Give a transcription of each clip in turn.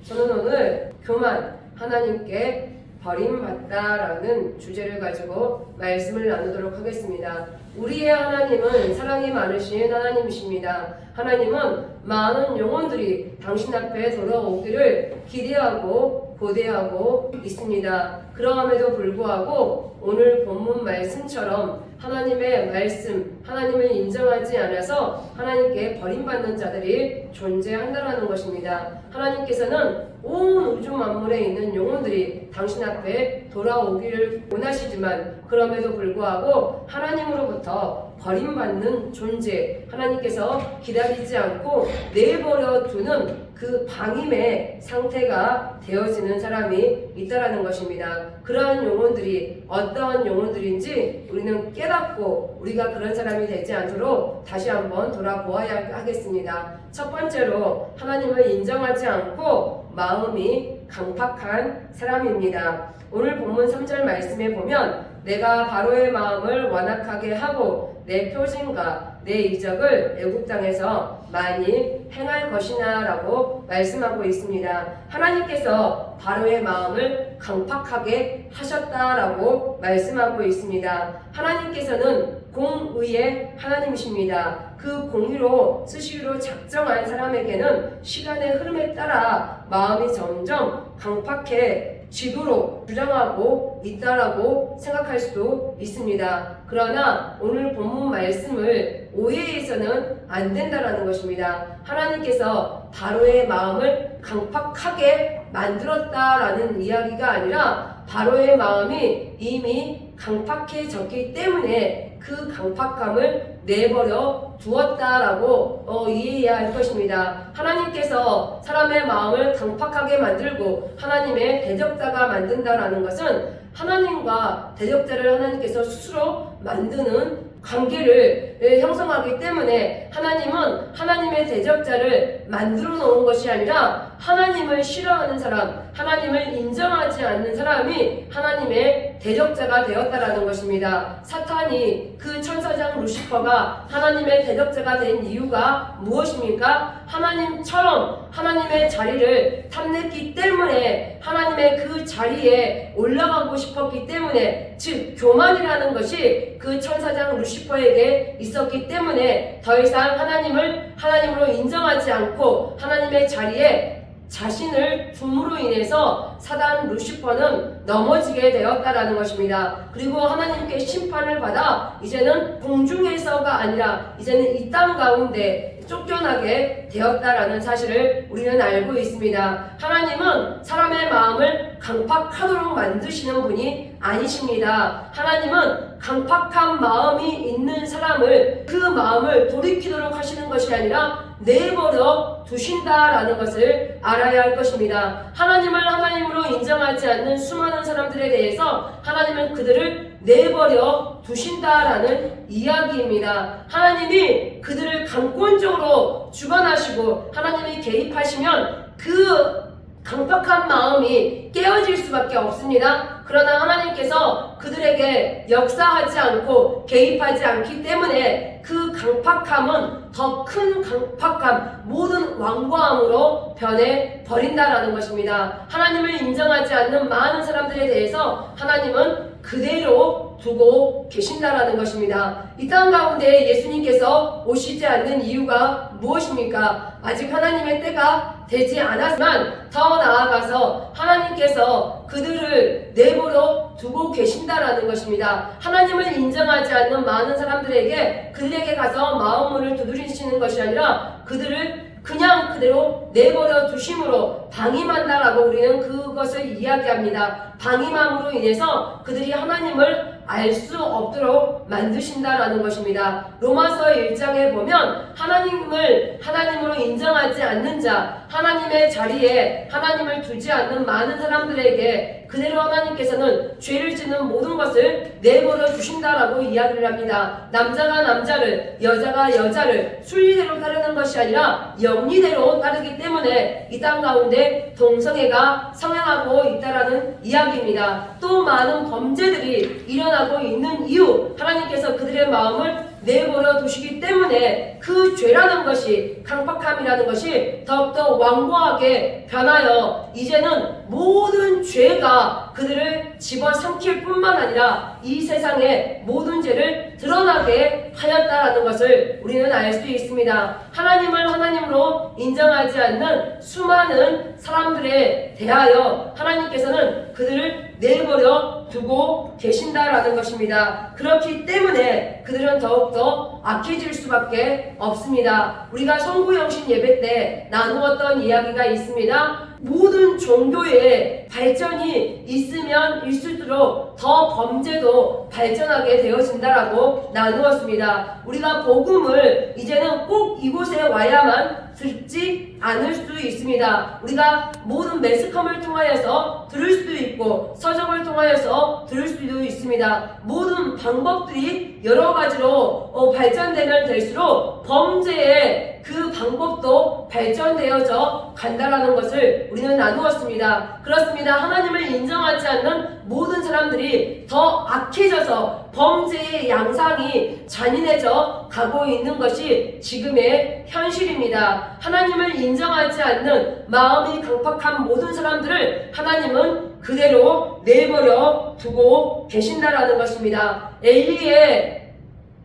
저는 오늘 교만, 하나님께 버림받다라는 주제를 가지고 말씀을 나누도록 하겠습니다. 우리의 하나님은 사랑이 많으신 하나님이십니다. 하나님은 많은 영혼들이 당신 앞에 돌아오기를 기대하고 고대하고 있습니다. 그러함에도 불구하고 오늘 본문 말씀처럼 하나님의 말씀, 하나님을 인정하지 않아서 하나님께 버림받는 자들이 존재한다는 것입니다. 하나님께서는 온 우주 만물에 있는 영혼들이 당신 앞에 돌아오기를 원하시지만 그럼에도 불구하고 하나님으로부터 버림받는 존재, 하나님께서 기다리지 않고 내버려 두는 그 방임의 상태가 되어지는 사람이 있다라는 것입니다. 그러한 영혼들이 어떠한 영혼들인지 우리는 깨닫고 우리가 그런 사람이 되지 않도록 다시 한번 돌아보아야 하겠습니다. 첫 번째로 하나님을 인정하지 않고 마음이 강팍한 사람입니다. 오늘 본문 3절 말씀에 보면 내가 바로의 마음을 완악하게 하고 내 표징과 내 이적을 애굽 땅에서 많이 행할 것이나 라고 말씀하고 있습니다. 하나님께서 바로의 마음을 강팍하게 하셨다라고 말씀하고 있습니다. 하나님께서는 공의의 하나님이십니다. 그 공의로 스스로 작정한 사람에게는 시간의 흐름에 따라 마음이 점점 강팍해지도록 주장하고 있다라고 생각할 수도 있습니다. 그러나 오늘 본문 말씀을 오해해서는 안 된다라는 것입니다. 하나님께서 바로의 마음을 강팍하게 만들었다라는 이야기가 아니라 바로의 마음이 이미 강팍해졌기 때문에 그 강팍함을 내버려 두었다라고 이해해야 할 것입니다. 하나님께서 사람의 마음을 강팍하게 만들고 하나님의 대적자가 만든다라는 것은 하나님과 대적자를 하나님께서 스스로 만드는 관계를 형성하기 때문에 하나님은 하나님의 대적자를 만들어 놓은 것이 아니라 하나님을 싫어하는 사람, 하나님을 인정하지 않는 사람이 하나님의 대적자가 되었다라는 것입니다. 사탄이 그 천사장 루시퍼가 하나님의 대적자가 된 이유가 무엇입니까? 하나님처럼 하나님의 자리를 탐냈기 때문에 하나님의 그 자리에 올라가고 싶었기 때문에 즉 교만이라는 것이 그 천사장 루시퍼에게 있었기 때문에 더 이상 하나님을 하나님으로 인정하지 않고 하나님의 자리에 자신을 둠으로 인해서 사단 루시퍼는 넘어지게 되었다라는 것입니다. 그리고 하나님께 심판을 받아 이제는 공중에서가 아니라 이제는 이 땅 가운데 쫓겨나게 되었다라는 사실을 우리는 알고 있습니다. 하나님은 사람의 마음을 강팍하도록 만드시는 분이 아니십니다. 하나님은 강팍한 마음이 있는 사람을 그 마음을 돌이키도록 하시는 것이 아니라 내버려 두신다라는 것을 알아야 할 것입니다. 하나님을 하나님으로 인정하지 않는 수많은 사람들에 대해서 하나님은 그들을 내버려 두신다라는 이야기입니다. 하나님이 그들을 강권적으로 주관하시고 하나님이 개입하시면 그 강팍한 마음이 깨어질 수밖에 없습니다. 그러나 하나님께서 그들에게 역사하지 않고 개입하지 않기 때문에 그 강팍함은 더 큰 강팍함, 모든 완고함으로 변해 버린다라는 것입니다. 하나님을 인정하지 않는 많은 사람들에 대해서 하나님은 그대로 두고 계신다라는 것입니다. 이 땅 가운데 예수님께서 오시지 않는 이유가 무엇입니까? 아직 하나님의 때가 되지 않았지만 더 나아가서 하나님께서 그들을 내버려 두고 계신다라는 것입니다. 하나님을 인정하지 않는 많은 사람들에게 그들에게 가서 마음문을 두드리시는 것이 아니라 그들을 그냥 그대로 내버려 두심으로 방임한다라고 우리는 그것을 이야기합니다. 방임함으로 인해서 그들이 하나님을 알 수 없도록 만드신다라는 것입니다. 로마서 1장에 보면 하나님을 하나님으로 인정하지 않는 자, 하나님의 자리에 하나님을 두지 않는 많은 사람들에게 그대로 하나님께서는 죄를 짓는 모든 것을 내버려 주신다라고 이야기를 합니다. 남자가 남자를, 여자가 여자를 순리대로 따르는 것이 아니라 영리대로 따르기 때문에 이 땅 가운데 동성애가 성행하고 있다라는 이야기입니다. 또 많은 범죄들이 일어나고 있는 이유, 하나님께서 그들의 마음을 내버려 두시기 때문에 그 죄라는 것이, 강팍함이라는 것이 더욱더 완고하게 변하여 이제는 모든 죄가 그들을 집어삼킬 뿐만 아니라 이 세상의 모든 죄를 드러나게 하였다라는 것을 우리는 알 수 있습니다. 하나님을 하나님으로 인정하지 않는 수많은 사람들에 대하여 하나님께서는 그들을 내버려 두고 계신다라는 것입니다. 그렇기 때문에 그들은 더욱더 악해질 수밖에 없습니다. 우리가 성구영신 예배 때 나누었던 이야기가 있습니다. 모든 종교의 발전이 있으면 있을수록 더 범죄도 발전하게 되어진다라고 나누었습니다. 우리가 복음을 이제는 꼭 이곳에 와야만 듣지 않을 수 있습니다. 우리가 모든 매스컴을 통하여서 들을 수도 있고 서적을 통하여서 들을 수도 있습니다. 모든 방법들이 여러 가지로 발전되면 될수록 범죄의 그 방법도 발전되어져 간다라는 것을 우리는 나누었습니다. 그렇습니다. 하나님을 인정하지 않는 모든 사람들이 더 악해져서 범죄의 양상이 잔인해져 가고 있는 것이 지금의 현실입니다. 하나님을 인정하지 않는 마음이 강팍한 모든 사람들을 하나님은 그대로 내버려 두고 계신다라는 것입니다. 엘리의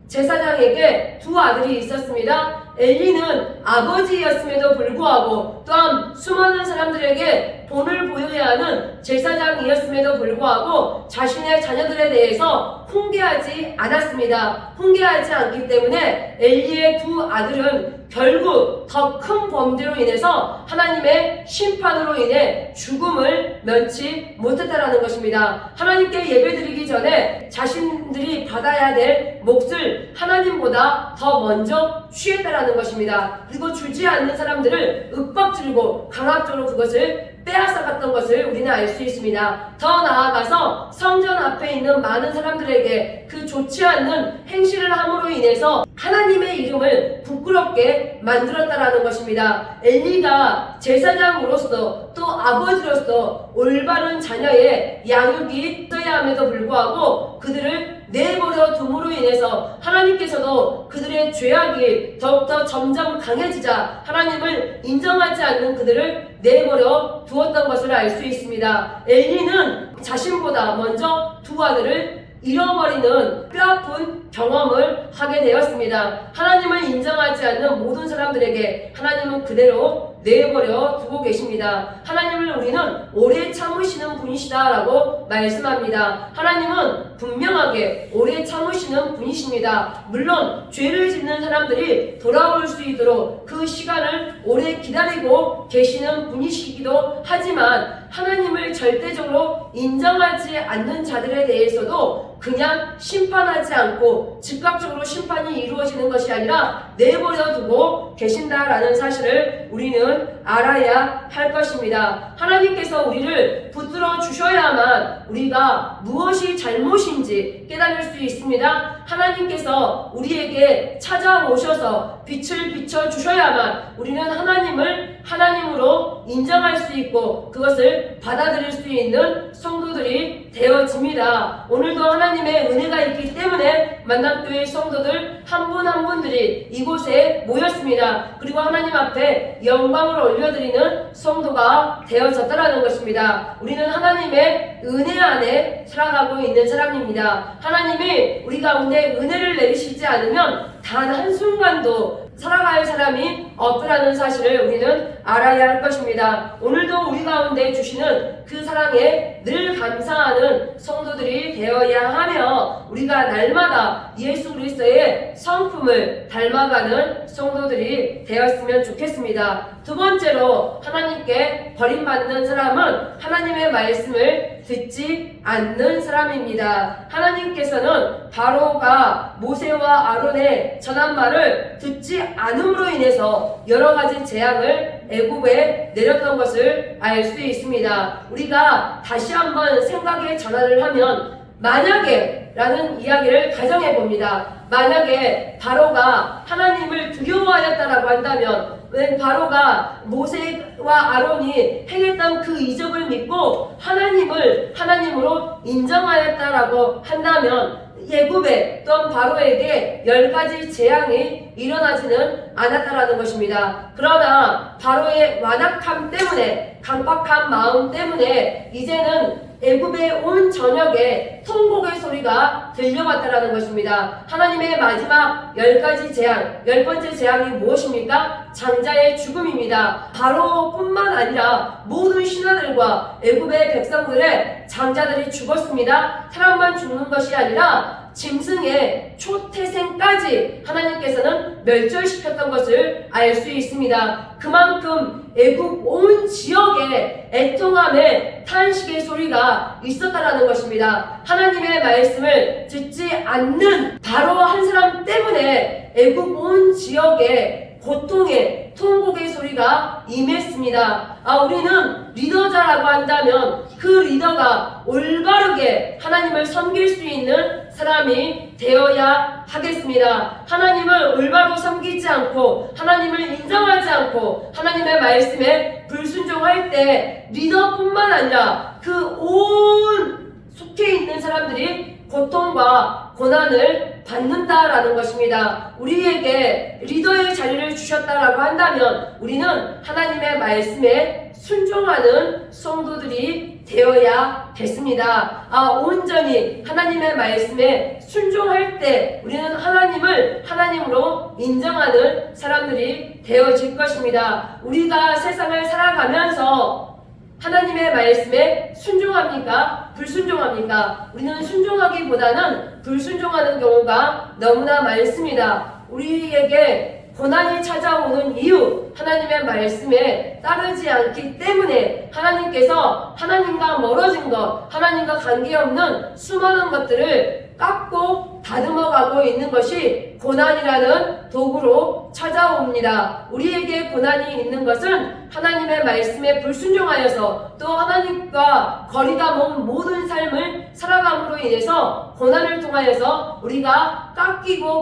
제사장에게 두 아들이 있었습니다. 엘리는 아버지였음에도 불구하고 또한 수많은 사람들에게 본을 보여야 하는 제사장이었음에도 불구하고 자신의 자녀들에 대해서 훈계하지 않았습니다. 훈계하지 않기 때문에 엘리의 두 아들은 결국 더 큰 범죄로 인해서 하나님의 심판으로 인해 죽음을 면치 못했다라는 것입니다. 하나님께 예배드리기 전에 자신들이 받아야 될 몫을 하나님보다 더 먼저 취했다라는 것입니다. 그리고 주지 않는 사람들을 윽박지르고 강압적으로 그것을 빼앗아갔던 것을 우리는 알 수 있습니다. 더 나아가서 성전 앞에 있는 많은 사람들에게 그 좋지 않는 행실을 함으로 인해서 하나님의 이름을 부끄럽게 만들었다라는 것입니다. 엘리가 제사장으로서 또 아버지로서 올바른 자녀의 양육이 있어야 함에도 불구하고 그들을 내버려 둠으로 인해서 하나님께서도 그들의 죄악이 더욱더 점점 강해지자 하나님을 인정하지 않는 그들을 내버려 두었던 것을 알 수 있습니다. 엘리는 자신보다 먼저 두 아들을 잃어버리는 뼈아픈 경험을 하게 되었습니다. 하나님을 인정하지 않는 모든 사람들에게 하나님은 그대로 내버려 두고 계십니다. 하나님을 우리는 오래 참으시는 분이시다라고 말씀합니다. 하나님은 분명하게 오래 참으시는 분이십니다. 물론 죄를 짓는 사람들이 돌아올 수 있도록 그 시간을 오래 기다리고 계시는 분이시기도 하지만 하나님을 절대적으로 인정하지 않는 자들에 대해서도 그냥 심판하지 않고 즉각적으로 심판이 이루어지는 것이 아니라 내버려 두고 계신다라는 사실을 우리는 알아야 할 것입니다. 하나님께서 우리를 붙들어 주셔야만 우리가 무엇이 잘못인지 깨달을 수 있습니다. 하나님께서 우리에게 찾아오셔서 빛을 비춰 주셔야만 우리는 하나님을 하나님으로 인정할 수 있고 그것을 받아들일 수 있는 성도들이 되어집니다. 오늘도 하나님의 은혜가 있기 때문에 만남교회 성도들 한 분 한 분들이 이곳에 모였습니다. 그리고 하나님 앞에 영광을 올려드리는 성도가 되어졌다라는 것입니다. 우리는 하나님의 은혜 안에 살아가고 있는 사람입니다. 하나님이 우리 가운데 은혜를 내리시지 않으면 단 한순간도 살아갈 사람이 없다라는 사실을 우리는 알아야 할 것입니다. 오늘도 우리 가운데 주시는 그 사랑에 늘 감사하는 성도들이 되어야 하며 우리가 날마다 예수 그리스도의 성품을 닮아가는 성도들이 되었으면 좋겠습니다. 두 번째로 하나님께 버림받는 사람은 하나님의 말씀을 듣지 않는 사람입니다. 하나님께서는 바로가 모세와 아론의 전한 말을 듣지 않음으로 인해서 여러 가지 재앙을 애굽에 내렸던 것을 알 수 있습니다. 우리가 다시 한번 생각의 전환을 하면 만약에 라는 이야기를 가정해 봅니다. 만약에 바로가 하나님을 두려워하였다라고 한다면 바로가 모세와 아론이 행했던 그 이적을 믿고 하나님을 하나님으로 인정하였다라고 한다면 예굽에 또한 바로에게 10가지 재앙이 일어나지는 않았다라는 것입니다. 그러나 바로의 완악함 때문에, 강박한 마음 때문에 이제는 애굽의 온 전역에 통곡의 소리가 들려왔다라는 것입니다. 하나님의 마지막 10가지 재앙, 10번째 재앙이 무엇입니까? 장자의 죽음입니다. 바로뿐만 아니라 모든 신하들과 애굽의 백성들의 장자들이 죽었습니다. 사람만 죽는 것이 아니라 짐승의 초태생까지 하나님께서는 멸절시켰던 것을 알 수 있습니다. 그만큼 애굽 온 지역에 애통함의 탄식의 소리가 있었다라는 것입니다. 하나님의 말씀을 듣지 않는 바로 한 사람 때문에 애굽 온 지역에 고통의 통곡의 소리가 임했습니다. 우리는 리더자라고 한다면 그 리더가 올바르게 하나님을 섬길 수 있는 사람이 되어야 하겠습니다. 하나님을 올바로 섬기지 않고 하나님을 인정하지 않고 하나님의 말씀에 불순종할 때 리더뿐만 아니라 그 온 속해 있는 사람들이 고통과 고난을 받는다라는 것입니다. 우리에게 리더의 자리를 주셨다라고 한다면 우리는 하나님의 말씀에 순종하는 성도들이 되어야겠습니다. 온전히 하나님의 말씀에 순종할 때 우리는 하나님을 하나님으로 인정하는 사람들이 되어질 것입니다. 우리가 세상을 살아가면서 하나님의 말씀에 순종합니까? 불순종합니까? 우리는 순종하기보다는 불순종하는 경우가 너무나 많습니다. 우리에게 고난이 찾아오는 이유, 하나님의 말씀에 따르지 않기 때문에 하나님께서 하나님과 멀어진 것, 하나님과 관계없는 수많은 것들을 깎고 다듬어가고 있는 것이 고난이라는 도구로 찾아옵니다. 우리에게 고난이 있는 것은 하나님의 말씀에 불순종하여서 또 하나님과 거리가 먼 모든 삶을 살아감으로 인해서 고난을 통하여서 우리가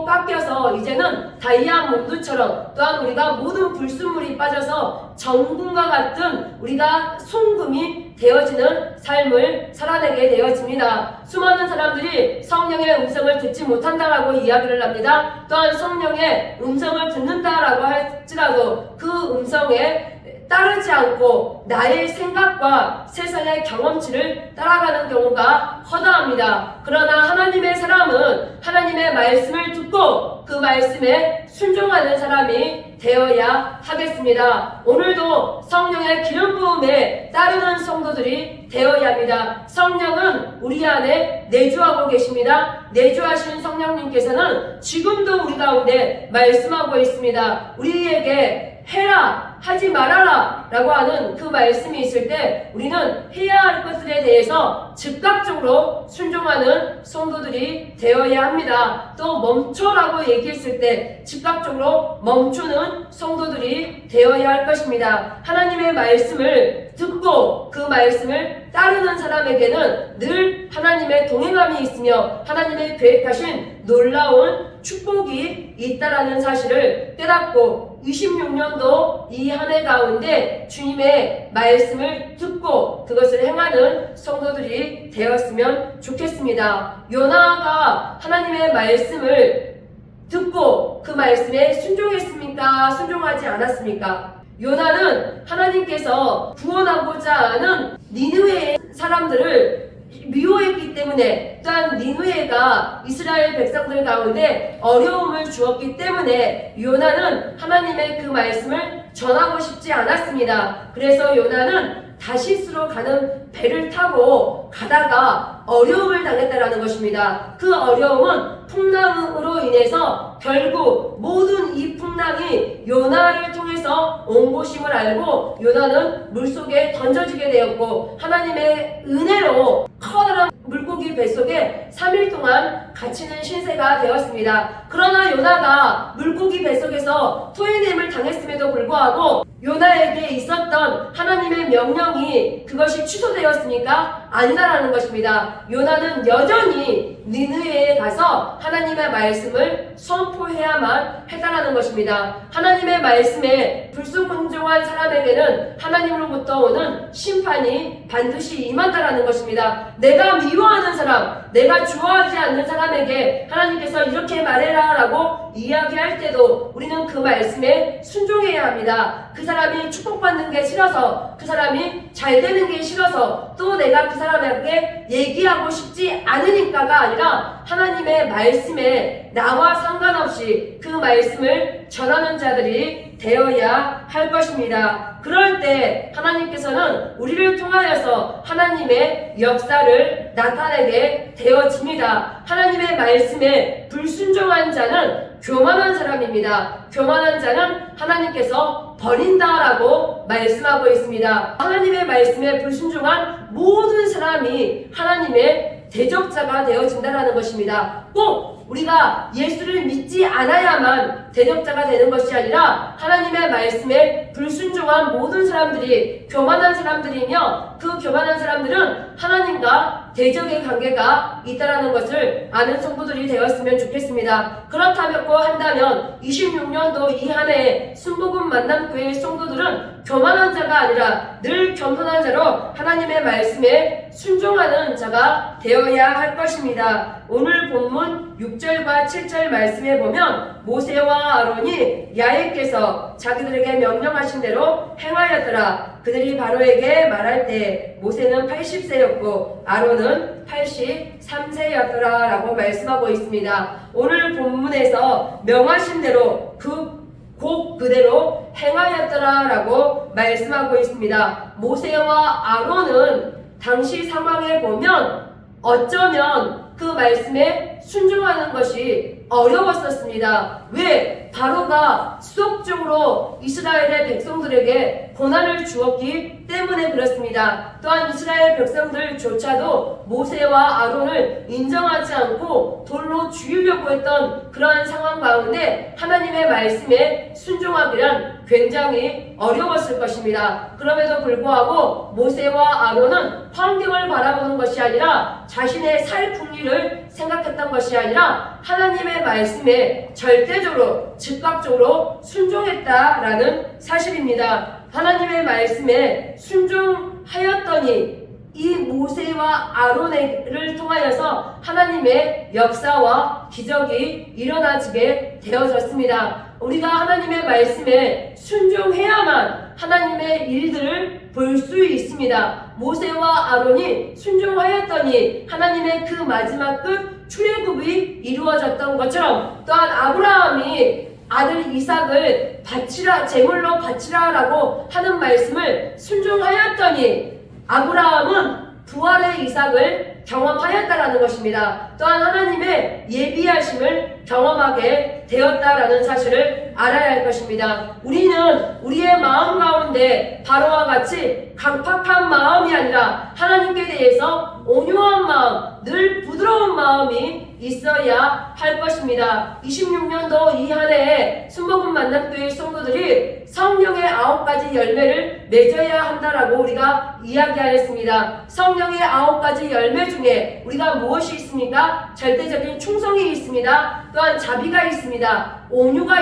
깎여서 이제는 다이아몬드처럼 또한 우리가 모든 불순물이 빠져서 정금과 같은 우리가 송금이 되어지는 삶을 살아내게 되어집니다. 수많은 사람들이 성령의 음성을 듣지 못한다라고 이야기를 합니다. 또한 성령의 음성을 듣는다라고 할지라도 그 음성에 따르지 않고 나의 생각과 세상의 경험치를 따라가는 경우가 허다합니다. 그러나 하나님의 사람은 하나님의 말씀을 듣고 그 말씀에 순종하는 사람이 되어야 하겠습니다. 오늘도 성령의 기름 부음에 따르는 성도들이 되어야 합니다. 성령은 우리 안에 내주하고 계십니다. 내주하신 성령님께서는 지금도 우리 가운데 말씀하고 있습니다. 우리에게 해라, 하지 말아라 라고 하는 그 말씀이 있을 때 우리는 해야 할 것들에 대해서 즉각적으로 순종하는 성도들이 되어야 합니다. 또 멈춰라고 얘기했을 때 즉각적으로 멈추는 성도들이 되어야 할 것입니다. 하나님의 말씀을 듣고 그 말씀을 따르는 사람에게는 늘 하나님의 동행함이 있으며 하나님의 계획하신 놀라운 축복이 있다라는 사실을 깨닫고 26년도 이 한 해 가운데 주님의 말씀을 듣고 그것을 행하는 성도들이 되었으면 좋겠습니다. 요나가 하나님의 말씀을 듣고 그 말씀에 순종했습니까? 순종하지 않았습니까? 요나는 하나님께서 구원하고자 하는 니느웨의 사람들을 미워했기 때문에 또한 니느웨가 이스라엘 백성들 가운데 어려움을 주었기 때문에 요나는 하나님의 그 말씀을 전하고 싶지 않았습니다. 그래서 요나는 다시스로 가는 배를 타고 가다가 어려움을 당했다라는 것입니다. 그 어려움은 풍랑으로 인해서 결국 모든 이 풍랑이 요나를 통해서 온 것임을 알고 요나는 물속에 던져지게 되었고 하나님의 은혜로 커다란 물고기 뱃속에 3일 동안 갇히는 신세가 되었습니다. 그러나 요나가 물고기 뱃속에서 토해냄을 당했음에도 불구하고 요나에게 있었던 하나님의 명령이 그것이 취소되었습니까? 아니다라는 것입니다. 요나는 여전히 니느웨에 가서 하나님의 말씀을 선포해야만 했다라는 것입니다. 하나님의 말씀에 불순종한 사람에게는 하나님으로부터 오는 심판이 반드시 임한다라는 것입니다. 내가 미워하는 사람, 내가 좋아하지 않는 사람에게 하나님께서 이렇게 말해라 라고 이야기할 때도 우리는 그 말씀에 순종해야 합니다. 그 사람이 축복받는 게 싫어서, 그 사람이 잘 되는 게 싫어서, 또 내가 그 사람에게 얘기하고 싶지 않으니까가 아니라 하나님의 말씀에 나와 상관없이 그 말씀을 전하는 자들이 되어야 할 것입니다. 그럴 때 하나님께서는 우리를 통하여서 하나님의 역사를 나타내게 되어집니다. 하나님의 말씀에 불순종한 자는 교만한 사람입니다. 교만한 자는 하나님께서 버린다라고 말씀하고 있습니다. 하나님의 말씀에 불순종한 모든 사람이 하나님의 대적자가 되어진다는 것입니다. 꼭 우리가 예수를 믿지 않아야만 대적자가 되는 것이 아니라 하나님의 말씀에 불순종한 모든 사람들이 교만한 사람들이며, 그 교만한 사람들은 하나님과 대적의 관계가 있다는 것을 아는 성도들이 되었으면 좋겠습니다. 그렇다고 한다면 26년도 이 한 해에 순복음 만남교회의 성도들은 교만한 자가 아니라 늘 겸손한 자로 하나님의 말씀에 순종하는 자가 되어야 할 것입니다. 오늘 본문 6절과 7절 말씀에 보면 모세와 아론이 야훼께서 자기들에게 명령하신 대로 행하였더라. 그들이 바로에게 말할 때 모세는 80세였고 아론은 83세였더라 라고 말씀하고 있습니다. 오늘 본문에서 명하신 대로 곧 그대로 행하였더라 라고 말씀하고 있습니다. 모세와 아론은 당시 상황에 보면 어쩌면 그 말씀에 순종하는 것이 어려웠었습니다. 왜? 바로가 수독적으로 이스라엘의 백성들에게 고난을 주었기 때문에 그렇습니다. 또한 이스라엘 백성들조차도 모세와 아론을 인정하지 않고 돌로 죽이려고 했던 그러한 상황 가운데 하나님의 말씀에 순종하기란 굉장히 어려웠을 것입니다. 그럼에도 불구하고 모세와 아론은 환경을 바라보는 것이 아니라 자신의 살 풍리를 생각했던 것이 아니라 하나님의 말씀에 절대적으로 즉각적으로 순종했다라는 사실입니다. 하나님의 말씀에 순종하였더니 이 모세와 아론을 통하여서 하나님의 역사와 기적이 일어나지게 되어졌습니다. 우리가 하나님의 말씀에 순종해야만 하나님의 일들을 볼 수 있습니다. 모세와 아론이 순종하였더니 하나님의 그 마지막 끝 출애굽이 이루어졌던 것처럼, 또한 아브라함이 아들 이삭을 바치라, 제물로 바치라라고 하는 말씀을 순종하였더니 아브라함은 부활의 이삭을 경험하였다라는 것입니다. 또한 하나님의 예비하심을 경험하게 되었다라는 사실을 알아야 할 것입니다. 우리는 우리의 마음 가운데 바로와 같이 강팍한 마음이 아니라 하나님께 대해서 온유한 마음, 늘 부드러운 마음이 있어야 할 것입니다. 26년도 이 한 해에 순복음 만남교회 성도들이 성령의 9가지 열매를 맺어야 한다라고 우리가 이야기하였습니다. 성령의 9가지 열매 중에 우리가 무엇이 있습니까? 절대적인 충성이 있습니다. 또한 자비가 있습니다. 온유가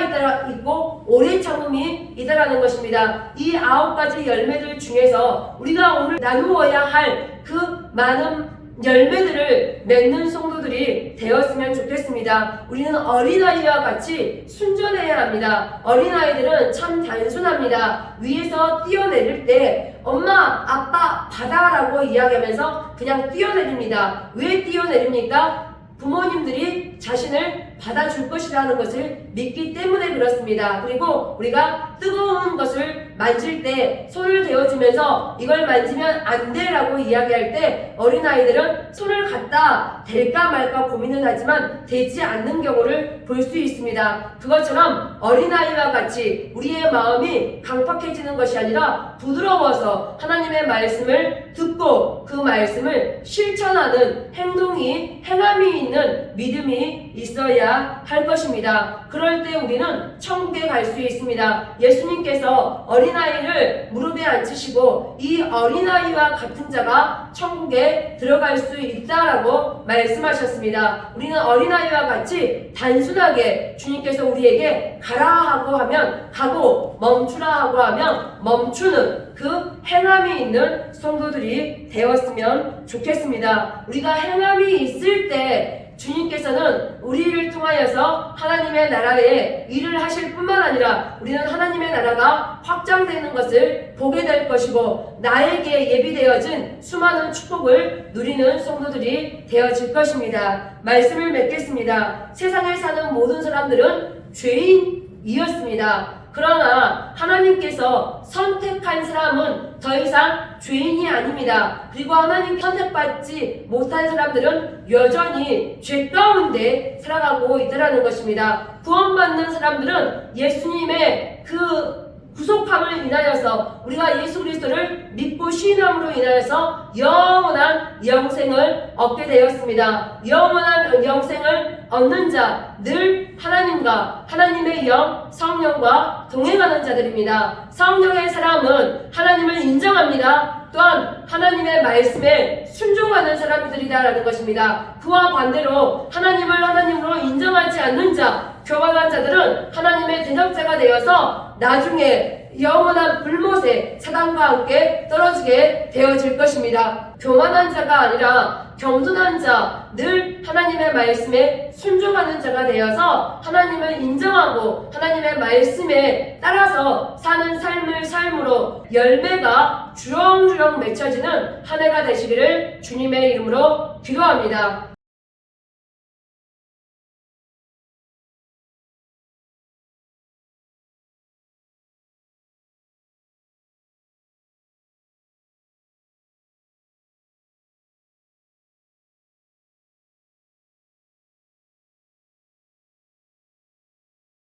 있고 오래 참음이 있다라는 것입니다. 이 9가지 열매들 중에서 우리가 오늘 나누어야 할 그 많은 열매들을 맺는 성도들이 되었으면 좋겠습니다. 우리는 어린아이와 같이 순전해야 합니다. 어린아이들은 참 단순합니다. 위에서 뛰어내릴 때 엄마, 아빠, 바다라고 이야기하면서 그냥 뛰어내립니다. 왜 뛰어내립니까? 부모님들이 자신을 받아줄 것이라는 것을 믿기 때문에 그렇습니다. 그리고 우리가 뜨거운 것을 만질 때 손을 대어주면서 이걸 만지면 안 돼 라고 이야기할 때 어린아이들은 손을 갖다 댈까 말까 고민을 하지만 되지 않는 경우를 볼 수 있습니다. 그것처럼 어린아이와 같이 우리의 마음이 강팍해지는 것이 아니라 부드러워서 하나님의 말씀을 듣고 그 말씀을 실천하는 행함이 있는 믿음이 있어야 되어야 할 것입니다. 그럴 때 우리는 천국에 갈 수 있습니다. 예수님께서 어린아이를 무릎에 앉히시고 이 어린아이와 같은 자가 천국에 들어갈 수 있다라고 말씀하셨습니다. 우리는 어린아이와 같이 단순하게 주님께서 우리에게 가라 하고 하면 가고 멈추라 하고 하면 멈추는 그 행함이 있는 성도들이 되었으면 좋겠습니다. 우리가 행함이 있을 때 주님께서는 우리를 통하여서 하나님의 나라에 일을 하실 뿐만 아니라 우리는 하나님의 나라가 확장되는 것을 보게 될 것이고 나에게 예비되어진 수많은 축복을 누리는 성도들이 되어질 것입니다. 말씀을 맺겠습니다. 세상에 사는 모든 사람들은 죄인이었습니다. 그러나 하나님께서 선택한 사람은 더 이상 죄인이 아닙니다. 그리고 하나님 선택받지 못한 사람들은 여전히 죄 가운데 살아가고 있다는 것입니다. 구원받는 사람들은 예수님의 그 구속함을 인하여서 우리가 예수 그리스도를 믿고 신함으로 인하여서 영원한 영생을 얻게 되었습니다. 영원한 영생을 얻는 자, 늘 하나님과 하나님의 영, 성령과 동행하는 자들입니다. 성령의 사람은 하나님을 인정합니다. 또한 하나님의 말씀에 순종하는 사람들이다라는 것입니다. 그와 반대로 하나님을 하나님으로 인정하지 않는 자, 교만한 자들은 하나님의 대적자가 되어서 나중에 영원한 불못에 사단과 함께 떨어지게 되어질 것입니다. 교만한 자가 아니라 겸손한 자, 늘 하나님의 말씀에 순종하는 자가 되어서 하나님을 인정하고 하나님의 말씀에 따라서 사는 삶을 삶으로 열매가 주렁주렁 맺혀지는 한 해가 되시기를 주님의 이름으로 기도합니다.